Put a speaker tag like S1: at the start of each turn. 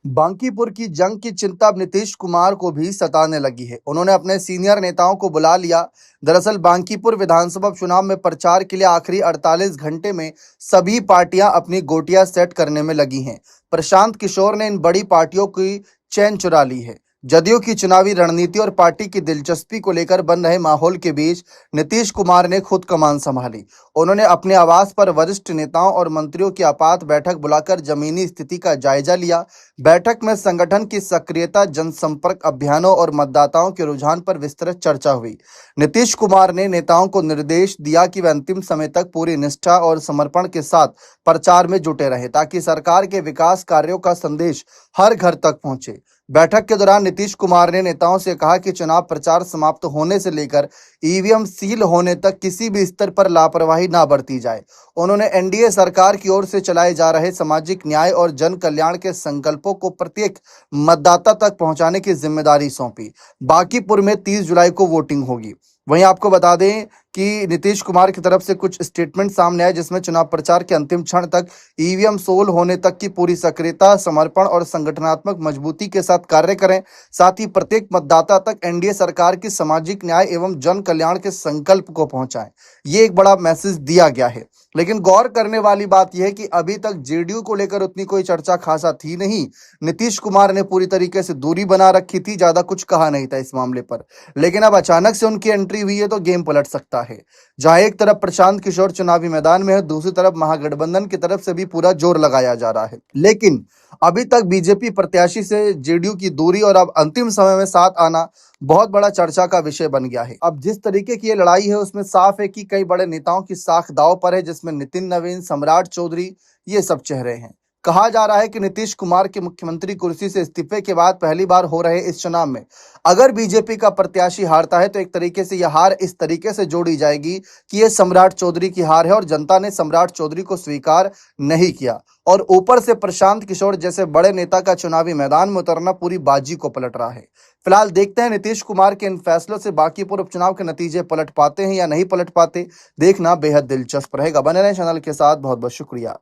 S1: बांकीपुर की जंग की चिंता अब नीतीश कुमार को भी सताने लगी है। उन्होंने अपने सीनियर नेताओं को बुला लिया। दरअसल बांकीपुर विधानसभा चुनाव में प्रचार के लिए आखिरी 48 घंटे में सभी पार्टियां अपनी गोटियां सेट करने में लगी हैं। प्रशांत किशोर ने इन बड़ी पार्टियों की चैन चुरा ली है। जदयू की चुनावी रणनीति और पार्टी की दिलचस्पी को लेकर बन रहे माहौल के बीच नीतीश कुमार ने खुद कमान संभाली। उन्होंने अपने आवास पर वरिष्ठ नेताओं और मंत्रियों की आपात बैठक बुलाकर जमीनी स्थिति का जायजा लिया। बैठक में संगठन की सक्रियता, जनसंपर्क अभियानों और मतदाताओं के रुझान पर विस्तृत चर्चा हुई। नीतीश कुमार ने नेताओं को निर्देश दिया कि वे अंतिम समय तक पूरी निष्ठा और समर्पण के साथ प्रचार में जुटे रहे, ताकि सरकार के विकास कार्यों का संदेश हर घर तक पहुंचे। बैठक के दौरान नीतीश कुमार ने नेताओं से कहा कि चुनाव प्रचार समाप्त होने से लेकर ईवीएम सील होने तक किसी भी स्तर पर लापरवाही ना बरती जाए। उन्होंने एनडीए सरकार की ओर से चलाए जा रहे सामाजिक न्याय और जन कल्याण के संकल्पों को प्रत्येक मतदाता तक पहुंचाने की जिम्मेदारी सौंपी। बांकीपुर में 30 जुलाई को वोटिंग होगी। वहीं आपको बता दें कि नीतीश कुमार की तरफ से कुछ स्टेटमेंट सामने आए, जिसमें चुनाव प्रचार के अंतिम क्षण तक ईवीएम सोल होने तक की पूरी सक्रियता, समर्पण और संगठनात्मक मजबूती के साथ कार्य करें। साथ ही प्रत्येक मतदाता तक एनडीए सरकार की सामाजिक न्याय एवं जन कल्याण के संकल्प को पहुंचाएं। ये एक बड़ा मैसेज दिया गया है। लेकिन गौर करने वाली बात यह है कि अभी तक जेडीयू को लेकर उतनी कोई चर्चा खासा थी नहीं। नीतीश कुमार ने पूरी तरीके से दूरी बना रखी थी, ज्यादा कुछ कहा नहीं था इस मामले पर। लेकिन अब अचानक से उनकी एंट्री हुई है तो गेम पलट सकता है। जहां एक तरफ प्रशांत किशोर चुनावी मैदान में है, दूसरी तरफ महागठबंधन की तरफ से भी पूरा जोर लगाया जा रहा है। लेकिन अभी तक बीजेपी प्रत्याशी से जेडीयू की दूरी और अब अंतिम समय में साथ आना बहुत बड़ा चर्चा का विषय बन गया है। अब जिस तरीके की ये लड़ाई है उसमें साफ है कि कई बड़े नेताओं की साख दांव पर है, जिसमें नितिन नवीन, सम्राट चौधरी, ये सब चेहरे हैं। कहा जा रहा है कि नीतीश कुमार के मुख्यमंत्री कुर्सी से इस्तीफे के बाद पहली बार हो रहे इस चुनाव में अगर बीजेपी का प्रत्याशी हारता है तो एक तरीके से यह हार इस तरीके से जोड़ी जाएगी कि यह सम्राट चौधरी की हार है और जनता ने सम्राट चौधरी को स्वीकार नहीं किया। और ऊपर से प्रशांत किशोर जैसे बड़े नेता का चुनावी मैदान में उतरना पूरी बाजी को पलट रहा है। फिलहाल देखते हैं नीतीश कुमार के इन फैसलों से बांकीपुर उपचुनाव के नतीजे पलट पाते हैं या नहीं पलट पाते। देखना बेहद दिलचस्प रहेगा। बने रहें चैनल के साथ। बहुत बहुत शुक्रिया।